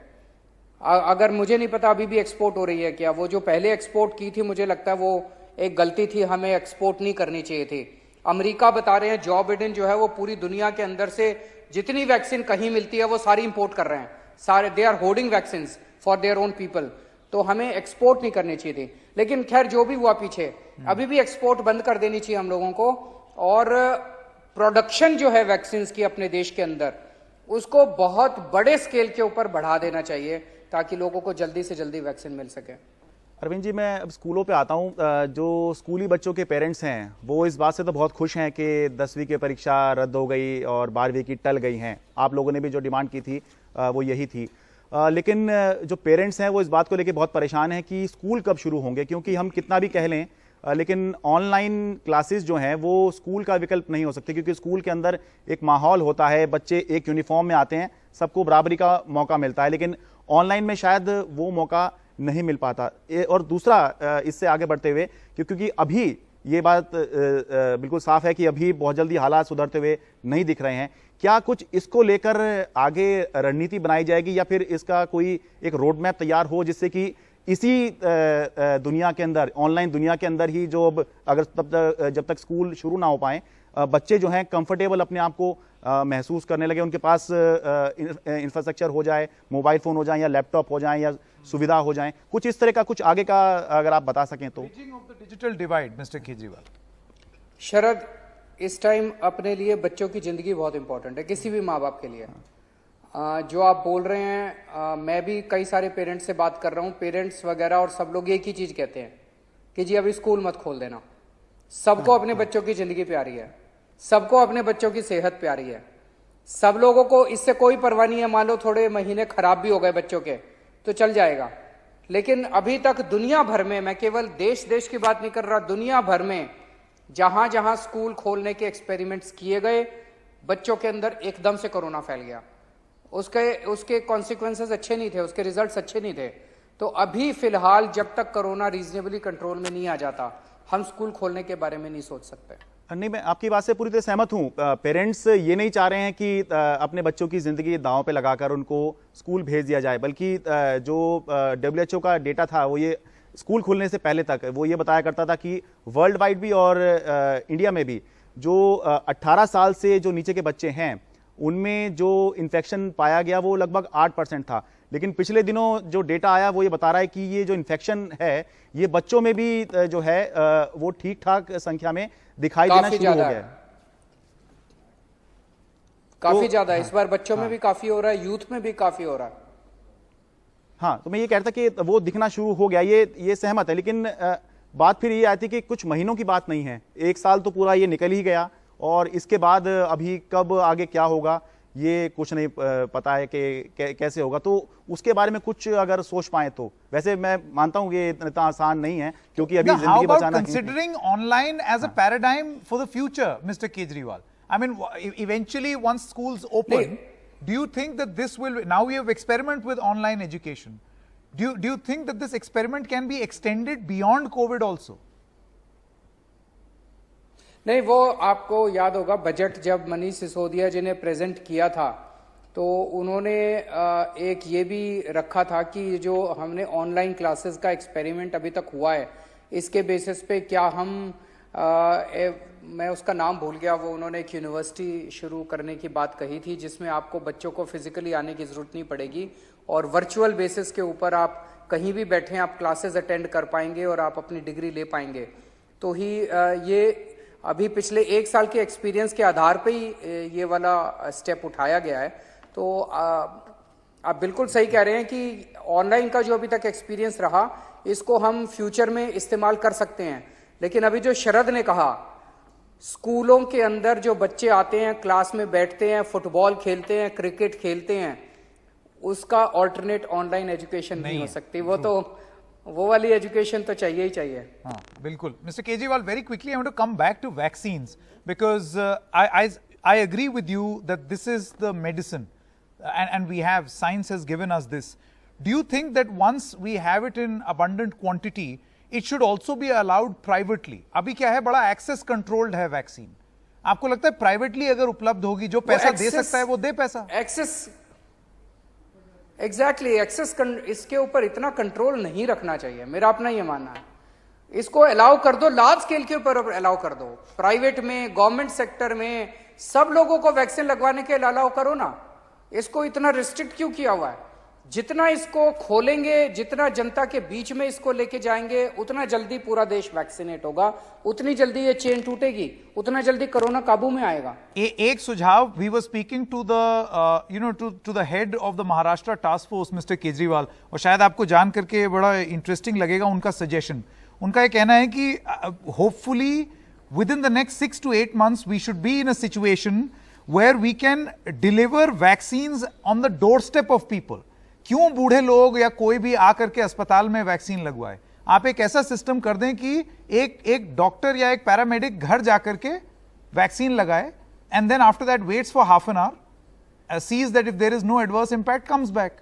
अगर मुझे नहीं पता अभी भी एक्सपोर्ट हो रही है क्या, वो जो पहले एक्सपोर्ट की थी मुझे लगता है वो एक गलती थी, हमें एक्सपोर्ट नहीं करनी चाहिए थी। अमेरिका बता रहे हैं, जो बिडेन जो है वो पूरी दुनिया के अंदर से जितनी वैक्सीन कहीं मिलती है वो सारी इंपोर्ट कर रहे हैं, सारे they are hoarding vaccine for their own people. तो हमें एक्सपोर्ट नहीं करनी चाहिए थी। लेकिन खैर जो भी हुआ पीछे, अभी भी एक्सपोर्ट बंद कर देनी चाहिए हम लोगों को, और प्रोडक्शन जो है वैक्सीन की अपने देश के अंदर, उसको बहुत बड़े स्केल के ऊपर बढ़ा देना चाहिए ताकि लोगों को जल्दी से जल्दी वैक्सीन मिल सके। अरविंद जी, मैं अब स्कूलों पे आता हूँ। जो स्कूली बच्चों के पेरेंट्स हैं वो इस बात से तो बहुत खुश हैं कि 10वीं की परीक्षा रद्द हो गई और 12वीं की टल गई हैं। आप लोगों ने भी जो डिमांड की थी वो यही थी। लेकिन जो पेरेंट्स हैं वो इस बात को लेकर बहुत परेशान हैं कि स्कूल कब शुरू होंगे, क्योंकि हम कितना भी कह लें लेकिन ऑनलाइन क्लासेस जो हैं वो स्कूल का विकल्प नहीं हो सकते, क्योंकि स्कूल के अंदर एक माहौल होता है, बच्चे एक यूनिफॉर्म में आते हैं, सबको बराबरी का मौका मिलता है, लेकिन ऑनलाइन में शायद वो मौका नहीं मिल पाता। और दूसरा, इससे आगे बढ़ते हुए, क्योंकि अभी ये बात बिल्कुल साफ है कि अभी बहुत जल्दी हालात सुधरते हुए नहीं दिख रहे हैं, क्या कुछ इसको लेकर आगे रणनीति बनाई जाएगी या फिर इसका कोई एक रोड मैप तैयार हो जिससे कि इसी दुनिया के अंदर, ऑनलाइन दुनिया के अंदर ही जो अब अगर जब तक स्कूल शुरू ना हो पाए, बच्चे जो हैं कंफर्टेबल अपने आप को महसूस करने लगे, उनके पास इंफ्रास्ट्रक्चर हो जाए, मोबाइल फोन हो जाए या लैपटॉप हो जाए या सुविधा हो जाए, कुछ इस तरह का कुछ आगे का अगर आप बता सकें तो। Digital divide Mister Kejriwal. Sharad, इस टाइम अपने लिए बच्चों की जिंदगी बहुत इंपॉर्टेंट है, किसी भी माँ बाप के लिए। जो आप बोल रहे हैं, मैं भी कई सारे पेरेंट्स से बात कर रहा हूँ, पेरेंट्स वगैरह और सब लोग एक ही चीज कहते हैं कि जी अभी स्कूल मत खोल देना। सबको अपने बच्चों की जिंदगी प्यारी है, सबको अपने बच्चों की सेहत प्यारी है, सब लोगों को इससे कोई परवाह नहीं है। मान लो थोड़े महीने खराब भी हो गए बच्चों के तो चल जाएगा, लेकिन अभी तक दुनिया भर में, मैं केवल देश की बात नहीं कर रहा, दुनिया भर में जहां जहां स्कूल खोलने के एक्सपेरिमेंट्स किए गए, बच्चों के अंदर एकदम से कोरोना फैल गया। उसके कॉन्सिक्वेंसेस अच्छे नहीं थे, उसके रिजल्ट्स अच्छे नहीं थे। तो अभी फिलहाल जब तक कोरोना रीजनेबली कंट्रोल में नहीं आ जाता, हम स्कूल खोलने के बारे में नहीं सोच सकते। नहीं, मैं आपकी बात से पूरी तरह सहमत हूं। पेरेंट्स ये नहीं चाह रहे हैं कि अपने बच्चों की जिंदगी दांव पे लगाकर उनको स्कूल भेज दिया जाए, बल्कि जो WHO का डेटा था वो ये स्कूल खुलने से पहले तक वो ये बताया करता था कि वर्ल्ड वाइड भी और इंडिया में भी जो 18 साल से जो नीचे के बच्चे हैं उनमें जो इन्फेक्शन पाया गया वो लगभग 8% था। लेकिन पिछले दिनों जो डेटा आया वो ये बता रहा है कि ये जो इन्फेक्शन है ये बच्चों में भी जो है वो ठीक ठाक संख्या में दिखाई देना शुरू हो गया है। काफी ज्यादा इस बार बच्चों में भी काफी हो रहा है, यूथ में भी काफी हो रहा है। हाँ, तो मैं ये कहता कि वो दिखना शुरू हो गया, ये सहमत है। लेकिन बात फिर ये आती कि कुछ महीनों की बात नहीं है, 1 साल तो पूरा ये निकल ही गया और इसके बाद अभी कब आगे क्या होगा ये कुछ नहीं पता है कि कैसे होगा। तो उसके बारे में कुछ अगर सोच पाए तो, वैसे मैं मानता हूं ये इतना आसान नहीं है क्योंकि अभी जिंदगी बचाना है। Considering online as a paradigm for the future, Mr. Kejriwal, I mean, eventually once schools open, do you think that this will, now we have experiment with online education, do you think that this experiment can be extended beyond COVID also? नहीं, वो आपको याद होगा budget जब मनीष सिसोदिया जी ने present किया था तो उन्होंने एक ये भी रखा था कि जो हमने ऑनलाइन क्लासेस का एक्सपेरिमेंट अभी तक हुआ है इसके बेसिस पे क्या हम मैं उसका नाम भूल गया, वो उन्होंने एक यूनिवर्सिटी शुरू करने की बात कही थी जिसमें आपको बच्चों को फिजिकली आने की जरूरत नहीं पड़ेगी और वर्चुअल बेसिस के ऊपर आप कहीं भी बैठे आप क्लासेस अटेंड कर पाएंगे और आप अपनी डिग्री ले पाएंगे। तो ही ये अभी पिछले 1 साल के एक्सपीरियंस के आधार पे ही ये वाला स्टेप उठाया गया है। तो आप बिल्कुल सही कह रहे हैं कि ऑनलाइन का जो अभी तक एक्सपीरियंस रहा इसको हम फ्यूचर में इस्तेमाल कर सकते हैं। लेकिन अभी जो शरद ने कहा, स्कूलों के अंदर जो बच्चे आते हैं, क्लास में बैठते हैं, फुटबॉल खेलते हैं, क्रिकेट खेलते हैं, उसका ऑल्टरनेट ऑनलाइन एजुकेशन नहीं हो सकती। वो वाली एजुकेशन तो चाहिए ही चाहिए। हाँ, बिल्कुल। Mister Kejriwal, very quickly I want to come back to vaccines because I agree with you that this is the medicine and we have, science has given us this. Do you think that once we have it in abundant quantity, it should also be allowed privately? अभी क्या है, बड़ा access controlled है vaccine. आपको लगता है privately अगर उपलब्ध होगी, जो पैसा दे सकता है वो दे पैसा? एक्सेस एग्जैक्टली एक्सेस इसके ऊपर इतना कंट्रोल नहीं रखना चाहिए, मेरा अपना ये मानना है। इसको अलाउ कर दो, लार्ज स्केल के ऊपर अलाउ कर दो, प्राइवेट में, गवर्नमेंट सेक्टर में सब लोगों को वैक्सीन लगवाने के लिए अलाउ करो ना। इसको इतना रिस्ट्रिक्ट क्यों किया हुआ है? जितना इसको खोलेंगे, जितना जनता के बीच में इसको लेके जाएंगे, उतना जल्दी पूरा देश वैक्सीनेट होगा, उतनी जल्दी ये चेन टूटेगी, उतना जल्दी कोरोना काबू में आएगा। एक सुझाव, we were speaking to the to the head of the Maharashtra task force mister Kejriwal, और शायद आपको जान करके बड़ा इंटरेस्टिंग लगेगा उनका सजेशन। उनका ये कहना है कि hopefully within the next 6 to 8 months we should be in a situation where we can deliver vaccines on the doorstep of people. क्यों बूढ़े लोग या कोई भी आकर के अस्पताल में वैक्सीन लगवाए? आप एक ऐसा सिस्टम कर दें कि एक डॉक्टर या एक पैरामेडिक घर जाकर के वैक्सीन लगाए, and then after that waits for half an hour, sees that if there is no adverse impact, comes back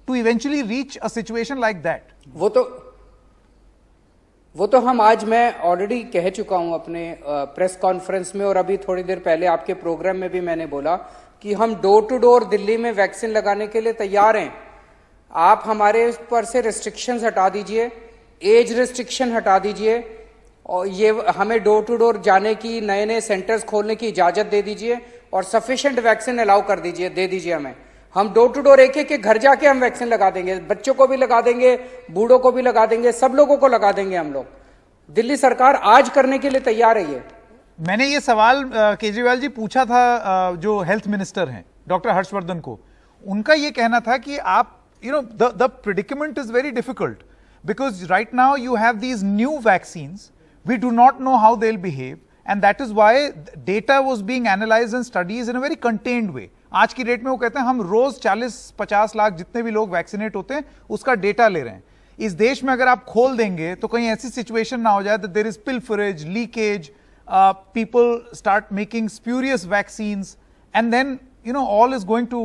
to eventually reach a situation like that. वो तो हम आज, मैं ऑलरेडी कह चुका हूं अपने प्रेस कॉन्फ्रेंस में, और अभी थोड़ी देर पहले आपके प्रोग्राम में भी मैंने बोला कि हम डोर टू डोर दिल्ली में वैक्सीन लगाने के लिए तैयार हैं। आप हमारे पर से रिस्ट्रिक्शंस हटा दीजिए, एज रिस्ट्रिक्शन हटा दीजिए, और ये हमें डोर टू डोर जाने की, नए नए सेंटर्स खोलने की इजाजत दे दीजिए, और सफिशिएंट वैक्सीन अलाउ कर दीजिए, दे दीजिए हमें। हम डोर टू डोर एक एक घर जाके हम वैक्सीन लगा देंगे, बच्चों को भी लगा देंगे, बूढ़ों को भी लगा देंगे, सब लोगों को लगा देंगे हम लोग। दिल्ली सरकार आज करने के लिए तैयार है। ये मैंने ये सवाल केजरीवाल जी पूछा था जो हेल्थ मिनिस्टर हैं डॉक्टर हर्षवर्धन को। उनका ये कहना था कि आप the predicament is very difficult because right now you have these new vaccines, we do not know how they will behave, and that is why data was being analysed and studies in a very contained way. आज की date में वो कहते हैं हम रोज 40-50 लाख जितने भी लोग वैक्सीनेट होते हैं उसका डेटा ले रहे हैं। इस देश में अगर आप खोल देंगे तो कहीं ऐसी सिचुएशन ना हो जाए that there is pilferage, leakage, people start making spurious vaccines, and then all is going to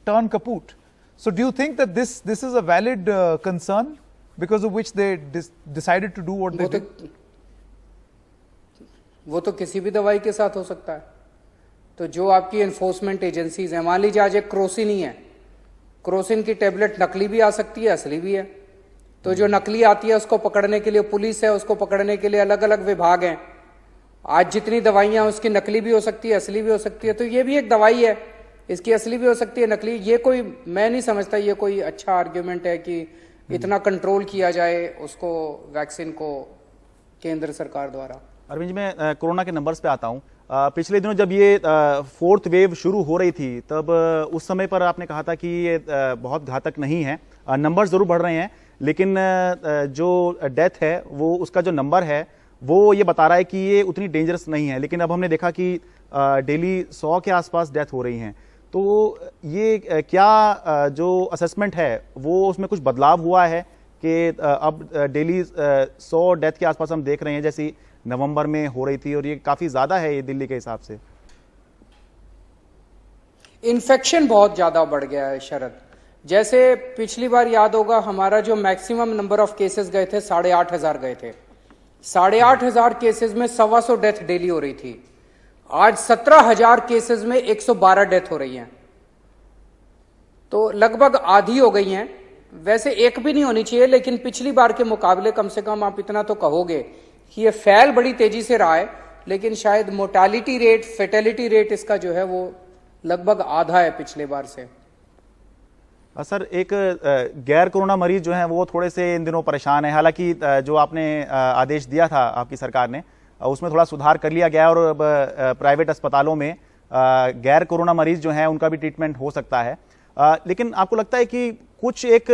turn kaput. So do you think that this is a valid concern because of which they decided to do what they did? वो तो किसी भी दवाई के साथ हो सकता है। तो जो आपकी एनफोर्समेंट एजेंसीज हैं, मान लीजिए आज एक क्रोसिन ही है, क्रोसिन की टेबलेट नकली भी आ सकती है, असली भी है। तो जो नकली आती है उसको पकड़ने के लिए पुलिस है, उसको पकड़ने के लिए अलग अलग विभाग हैं। आज जितनी दवाइयां उसकी नकली भी हो सकती है, असली भी हो सकती है। तो ये भी एक दवाई है, इसकी असली भी हो सकती है, नकली। ये कोई, मैं नहीं समझता ये कोई अच्छा आर्ग्यूमेंट है कि इतना कंट्रोल किया जाए उसको, वैक्सीन को केंद्र सरकार द्वारा। अरविंद जी, मैं कोरोना के नंबर्स पे आता हूँ। पिछले दिनों जब ये 4th वेव शुरू हो रही थी तब उस समय पर आपने कहा था कि ये बहुत घातक नहीं है, नंबर जरूर बढ़ रहे हैं, लेकिन जो डेथ है वो, उसका जो नंबर है वो ये बता रहा है कि ये उतनी डेंजरस नहीं है। लेकिन अब हमने देखा कि डेली 100 के आसपास डेथ हो रही हैं। तो ये क्या जो असेसमेंट है वो, उसमें कुछ बदलाव हुआ है कि अब डेली 100 डेथ के आसपास हम देख रहे हैं जैसी नवंबर में हो रही थी, और ये काफी ज्यादा है ये दिल्ली के हिसाब से? इन्फेक्शन बहुत ज्यादा बढ़ गया है शरद। जैसे पिछली बार याद होगा, हमारा जो मैक्सिमम नंबर ऑफ केसेस गए थे 8,500 गए थे। 8,500 केसेस में 125 डेथ डेली हो रही थी। आज 17,000 केसेस में 112 डेथ हो रही हैं, तो लगभग आधी हो गई हैं। वैसे एक भी नहीं होनी चाहिए, लेकिन पिछली बार के मुकाबले कम से कम आप इतना तो कहोगे कि ये फैल बड़ी तेजी से रहा है, लेकिन शायद मोर्टालिटी रेट, फेटेलिटी रेट इसका जो है वो लगभग आधा है पिछले बार से। सर, एक गैर कोरोना मरीज जो हैं वो थोड़े से इन दिनों परेशान है। हालांकि जो आपने आदेश दिया था आपकी सरकार ने, उसमें थोड़ा सुधार कर लिया गया, और प्राइवेट अस्पतालों में गैर कोरोना मरीज जो हैं उनका भी ट्रीटमेंट हो सकता है। लेकिन आपको लगता है कि कुछ एक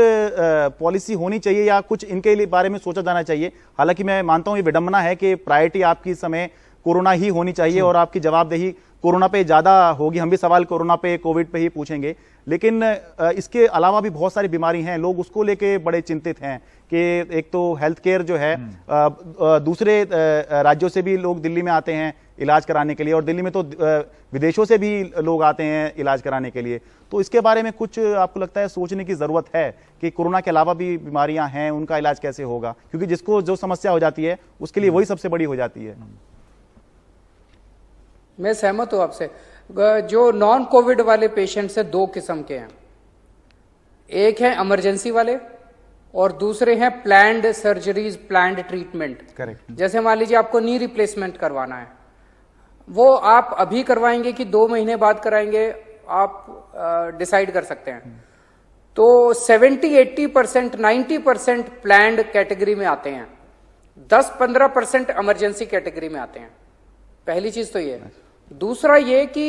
पॉलिसी होनी चाहिए या कुछ इनके लिए बारे में सोचा जाना चाहिए? हालांकि मैं मानता हूं ये विडंबना है कि प्रायोरिटी आपकी इस समय कोरोना ही होनी चाहिए और आपकी जवाबदेही कोरोना पे ज्यादा होगी। हम भी सवाल कोरोना पे, कोविड पे ही पूछेंगे, लेकिन इसके अलावा भी बहुत सारी बीमारी हैं, लोग उसको लेके बड़े चिंतित हैं कि एक तो हेल्थ केयर जो है, दूसरे राज्यों से भी लोग दिल्ली में आते हैं इलाज कराने के लिए, और दिल्ली में तो विदेशों से भी लोग आते हैं इलाज कराने के लिए। तो इसके बारे में कुछ आपको लगता है सोचने की जरूरत है कि कोरोना के अलावा भी बीमारियां हैं, उनका इलाज कैसे होगा? क्योंकि जिसको जो समस्या हो जाती है उसके लिए वही सबसे बड़ी हो जाती है। मैं सहमत हूं आपसे। जो नॉन कोविड वाले पेशेंट्स हैं, 2 किस्म के हैं। एक है इमरजेंसी वाले और दूसरे हैं planned surgeries, planned treatment. Correct. जैसे मान लीजिए आपको नी रिप्लेसमेंट करवाना है, वो आप अभी करवाएंगे कि 2 महीने बाद कराएंगे, आप डिसाइड कर सकते हैं। तो 70-80%, 90% प्लैंड कैटेगरी में आते हैं, 10-15% इमरजेंसी कैटेगरी में आते हैं। पहली चीज तो ये। दूसरा ये कि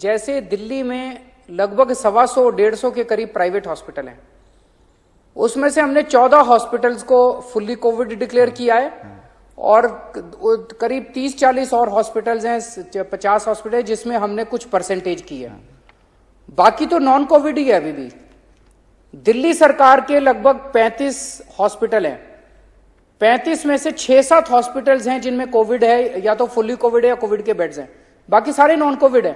जैसे दिल्ली में लगभग 125-150 के करीब प्राइवेट हॉस्पिटल हैं, उसमें से हमने 14 हॉस्पिटल्स को फुल्ली कोविड डिक्लेयर किया है और करीब 30-40 और हॉस्पिटल्स हैं, 50 हॉस्पिटल जिसमें हमने कुछ परसेंटेज की है। बाकी तो नॉन कोविड ही है अभी भी। दिल्ली सरकार के लगभग 35 हॉस्पिटल हैं, 35 में से 6-7 हॉस्पिटल्स हैं जिनमें कोविड है, या तो फुल्ली कोविड है या कोविड के बेड्स हैं, बाकी सारे नॉन कोविड है।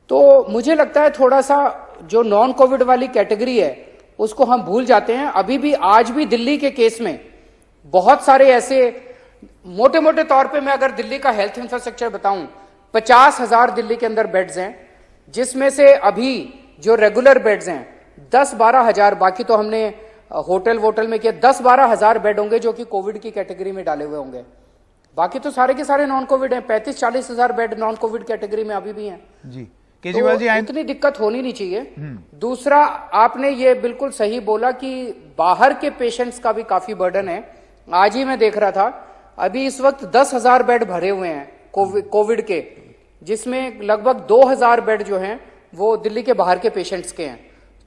तो मुझे लगता है थोड़ा सा जो नॉन कोविड वाली कैटेगरी है उसको हम भूल जाते हैं। अभी भी आज भी दिल्ली के केस में बहुत सारे ऐसे, मोटे मोटे तौर पे मैं अगर दिल्ली का हेल्थ इंफ्रास्ट्रक्चर बताऊं, 50,000 दिल्ली के अंदर बेड्स हैं, जिसमें से अभी जो रेगुलर बेड्स हैं 10-12 हजार, बाकी तो हमने होटल वोटल में किया, 10-12 हजार बेड होंगे जो कि कोविड की कैटेगरी में डाले हुए होंगे। बाकी तो सारे के सारे नॉन कोविड हैं। 35-40 हजार बेड नॉन कोविड कैटेगरी में अभी भी हैं। जी केजरीवाल जी, इतनी दिक्कत होनी नहीं चाहिए। दूसरा, आपने ये बिल्कुल सही बोला कि बाहर के पेशेंट्स का भी काफी बर्डन है। आज ही मैं देख रहा था, अभी इस वक्त 10,000 बेड भरे हुए हैं कोविड के, जिसमें लगभग 2,000 बेड जो हैं वो दिल्ली के बाहर के पेशेंट्स के हैं।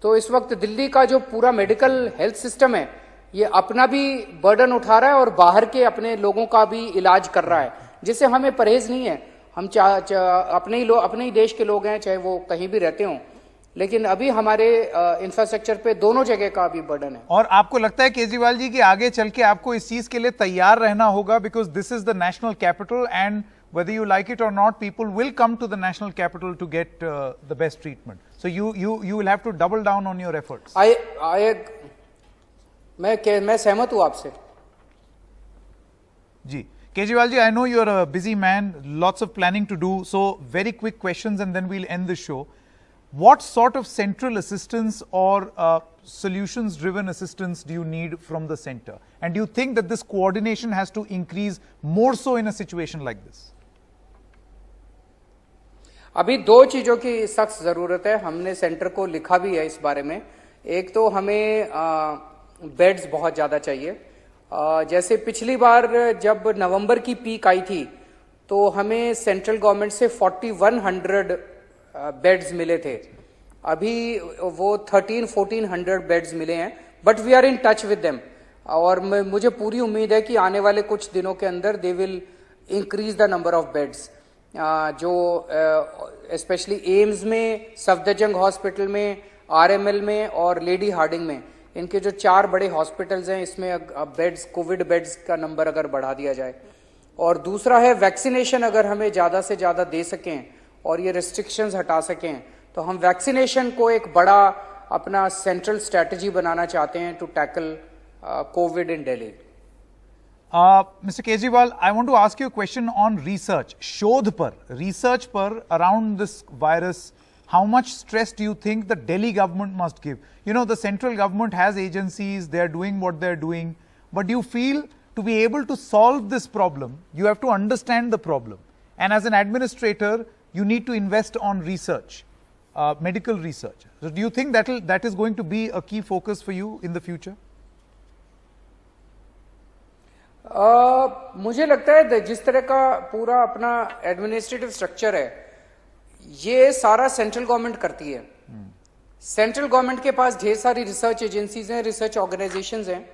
तो इस वक्त दिल्ली का जो पूरा मेडिकल हेल्थ सिस्टम है ये अपना भी बर्डन उठा रहा है और बाहर के अपने लोगों का भी इलाज कर रहा है, जिससे हमें परहेज नहीं है। हम अपने ही देश के लोग हैं, चाहे वो कहीं भी रहते हों, लेकिन अभी हमारे इंफ्रास्ट्रक्चर पे दोनों जगह का भी बर्डन है। और आपको लगता है केजरीवाल जी कि आगे चल के आपको इस चीज के लिए तैयार रहना होगा, because this is the national capital and whether you like it or not, people will come to the national capital to get the best treatment. So you will have to double down on your efforts. मैं सहमत हूं आपसे। जी Kejriwal ji, I know you're a busy man, lots of planning to do. So very quick questions and then we'll end the show. What sort of central assistance or solutions-driven assistance do you need from the center? And do you think that this coordination has to increase more so in a situation like this? अभी दो चीजों की सख्त जरूरत है। हमने centre को लिखा भी है इस बारे में। एक तो हमें बेड्स बहुत ज्यादा चाहिए। जैसे पिछली बार जब नवंबर की पीक आई थी तो हमें सेंट्रल गवर्नमेंट से 4100 बेड्स मिले थे। अभी वो 1300-1400 बेड्स मिले हैं, but we are in touch with them. और मुझे पूरी उम्मीद है कि आने वाले कुछ दिनों के अंदर they will increase the number of beds. जो स्पेशली एम्स में, सफदरजंग हॉस्पिटल में, आरएमएल में और लेडी हार्डिंग में, इनके जो 4 बड़े हॉस्पिटल्स हैं, इसमें बेड्स, कोविड बेड्स का नंबर अगर बढ़ा दिया जाए। और दूसरा है वैक्सीनेशन, अगर हमें ज़्यादा से ज़्यादा दे सकें और ये रिस्ट्रिक्शंस हटा सकें तो हम वैक्सीनेशन को एक बड़ा अपना सेंट्रल स्ट्रैटेजी बनाना चाहते हैं to tackle COVID in Delhi. Mr. Kejriwal, I want to ask you a question on research. शोध पर, research पर around this virus, how much stress do you think the Delhi government must give? You know, the central government has agencies, they are doing what they are doing, but do you feel to be able to solve this problem, you have to understand the problem. And as an administrator, you need to invest on research, medical research. So do you think that is going to be a key focus for you in the future? मुझे लगता है जिस तरह का पूरा अपना administrative structure है ये सारा सेंट्रल गवर्नमेंट करती है। सेंट्रल गवर्नमेंट के पास ढेर सारी रिसर्च एजेंसीज हैं, रिसर्च ऑर्गेनाइजेशंस हैं,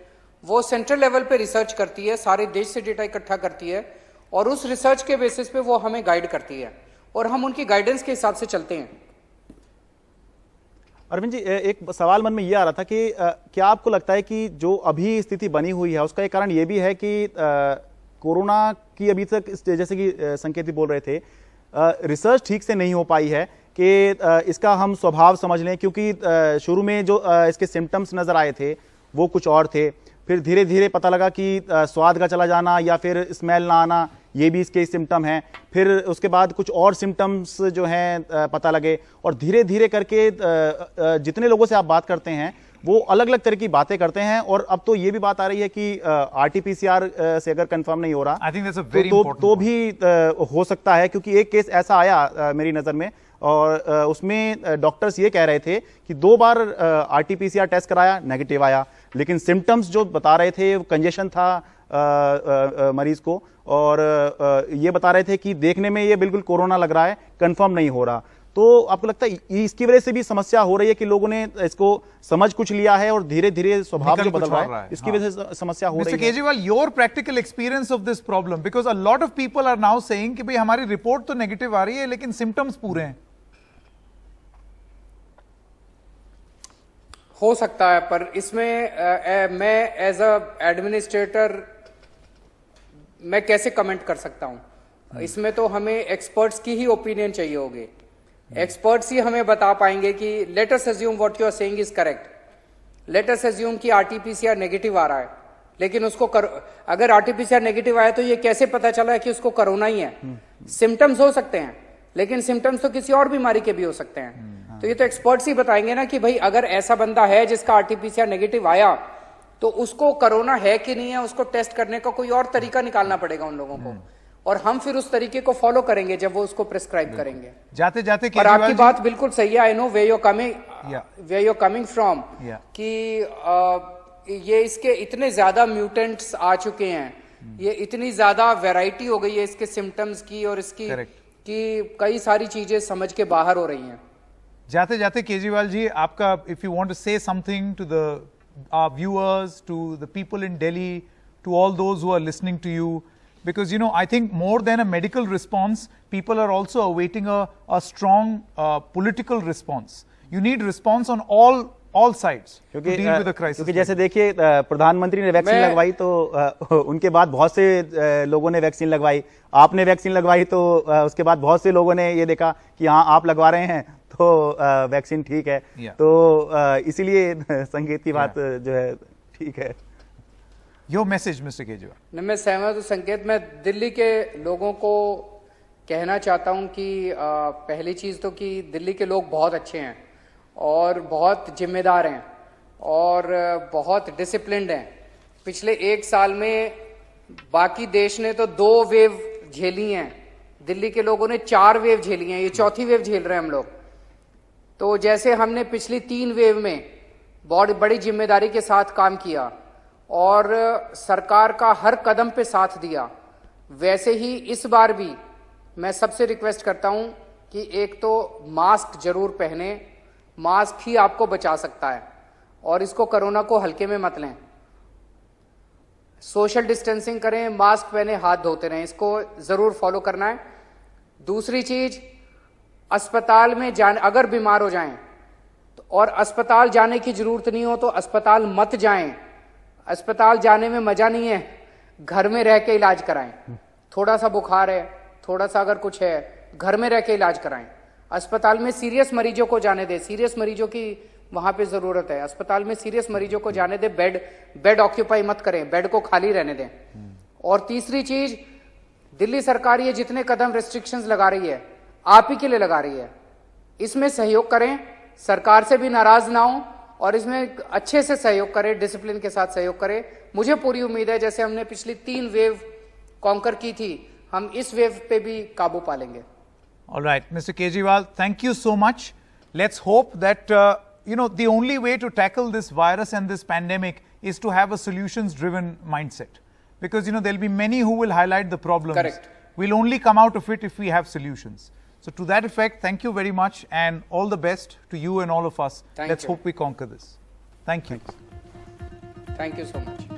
वो सेंट्रल लेवल पे रिसर्च करती है, सारे देश से डेटा इकट्ठा करती है और उस रिसर्च के बेसिस पे वो हमें गाइड करती है और हम उनकी गाइडेंस के हिसाब से चलते हैं। अरविंद जी, एक सवाल मन में ये आ रहा था कि क्या आपको लगता है कि जो अभी स्थिति बनी हुई है उसका एक कारण ये भी है कि कोरोना की अभी तक, जैसे कि संकेत भी बोल रहे थे, रिसर्च ठीक से नहीं हो पाई है कि इसका हम स्वभाव समझ लें, क्योंकि शुरू में जो इसके सिम्टम्स नजर आए थे वो कुछ और थे, फिर धीरे धीरे पता लगा कि स्वाद का चला जाना या फिर स्मेल ना आना ये भी इसके सिम्टम हैं, फिर उसके बाद कुछ और सिम्टम्स जो हैं पता लगे, और धीरे धीरे करके जितने लोगों से आप बात करते हैं वो अलग अलग तरह की बातें करते हैं। और अब तो ये भी बात आ रही है कि आरटीपीसीआर से अगर कंफर्म नहीं हो रहा तो भी हो सकता है, क्योंकि एक केस ऐसा आया मेरी नज़र में, और उसमें डॉक्टर्स ये कह रहे थे कि 2 बार RT-PCR टेस्ट कराया, नेगेटिव आया, लेकिन सिम्टम्स जो बता रहे थे वो कंजेशन था मरीज को, और ये बता रहे थे कि देखने में ये बिल्कुल कोरोना लग रहा है, कंफर्म नहीं हो रहा। तो आपको लगता है इसकी वजह से भी समस्या हो रही है कि लोगों ने इसको समझ कुछ लिया है और धीरे धीरे स्वभाव जो बदल रहा है इसकी वजह से समस्या हो रही है? Mr. Kejriwal, your practical experience of this problem, because a lot of people are now saying कि भाई हमारी रिपोर्ट तो नेगेटिव आ रही है लेकिन सिम्टम्स पूरे हैं। हो सकता है, पर इसमें मैं एज अ एडमिनिस्ट्रेटर मैं कैसे कमेंट कर सकता हूं? इसमें तो हमें एक्सपर्ट्स की ही ओपिनियन चाहिए होगी। एक्सपर्ट्स ही हमें बता पाएंगे कि let us assume what you are saying is correct. Let us assume कि RT-PCR नेगेटिव आ रहा है, लेकिन उसको अगर RT-PCR नेगेटिव आया तो ये कैसे पता चला है कि उसको कोरोना ही है? सिम्टम्स हो सकते हैं, लेकिन सिम्टम्स तो किसी और बीमारी के भी हो सकते हैं। तो ये तो एक्सपर्ट्स ही बताएंगे ना कि भाई अगर ऐसा बंदा है जिसका RT-PCR नेगेटिव आया तो उसको कोरोना है कि नहीं है, उसको टेस्ट करने का कोई और तरीका निकालना पड़ेगा उन लोगों को, और हम फिर उस तरीके को फॉलो करेंगे जब वो उसको प्रिस्क्राइब करेंगे। जाते जाते पर आपकी बात बिल्कुल सही है। I know way you're coming from, कि ये इसके इतने ज्यादा म्यूटेंट्स आ चुके हैं, ये इतनी ज्यादा वैरायटी हो गई है इसके सिम्टम्स की और इसकी कि कई सारी चीजें समझ के बाहर हो रही हैं। जाते जाते केजरीवाल जी, आपका if you want to say something to the viewers, to the people in Delhi, to all those who are listening to you, because I think more than a medical response, people are also awaiting a strong political response. You need response on all sides to deal with the crisis. क्योंकि जैसे देखिए प्रधानमंत्री ने vaccine लगवाई तो उनके बाद बहुत से लोगों ने वैक्सीन लगवाई, आपने वैक्सीन लगवाई तो उसके बाद बहुत से लोगों ने ये देखा कि हाँ आप लगवा रहे हैं तो वैक्सीन ठीक है। तो इसीलिए संकेत की बात जो है ठीक है। Your message mister Kejriwal. मैं सहमत हूं संकेत। मैं दिल्ली के लोगों को कहना चाहता हूं कि पहली चीज तो कि दिल्ली के लोग बहुत अच्छे हैं और बहुत जिम्मेदार हैं और बहुत डिसिप्लिन्ड हैं। पिछले 1 साल में बाकी देश ने तो 2 वेव झेली हैं, दिल्ली के लोगों ने 4 वेव झेली हैं, ये 4थी वेव झेल रहे हैं हम लोग। तो जैसे हमने पिछली 3 वेव में बहुत बड़ी जिम्मेदारी के साथ काम किया और सरकार का हर कदम पे साथ दिया, वैसे ही इस बार भी मैं सबसे रिक्वेस्ट करता हूं कि एक तो मास्क जरूर पहने, मास्क ही आपको बचा सकता है और इसको कोरोना को हल्के में मत लें। सोशल डिस्टेंसिंग करें, मास्क पहने, हाथ धोते रहें, इसको जरूर फॉलो करना है। दूसरी चीज, अस्पताल में जाने, अगर बीमार हो जाएं तो और अस्पताल जाने की जरूरत नहीं हो तो अस्पताल मत जाएं। अस्पताल जाने में मजा नहीं है, घर में रह के इलाज कराएं। थोड़ा सा बुखार है, थोड़ा सा अगर कुछ है, घर में रह के इलाज कराएं। अस्पताल में सीरियस मरीजों को जाने दें, सीरियस मरीजों की वहां पे जरूरत है। अस्पताल में सीरियस मरीजों को जाने दें, बेड ऑक्यूपाई मत करें, बेड को खाली रहने दें। और तीसरी चीज, दिल्ली सरकार ये जितने कदम रिस्ट्रिक्शंस लगा रही है आप ही के लिए लगा रही है, इसमें सहयोग करें, सरकार से भी नाराज ना हो और इसमें अच्छे से सहयोग करें, डिसिप्लिन के साथ सहयोग करें। मुझे पूरी उम्मीद है जैसे हमने पिछली 3 वेव कॉन्कर की थी, हम इस वेव पे भी काबू पा लेंगे। All right, Mr. Kejriwal, thank you so much. Let's hope that the only way to tackle this virus and this pandemic is to have a solutions-driven mindset, because there'll be many who will highlight the problems. Correct. We'll only come out of it if we have solutions. So to that effect, thank you very much and all the best to you and all of us. Thank Let's you. hope we conquer this. Thank you. Thank you so much.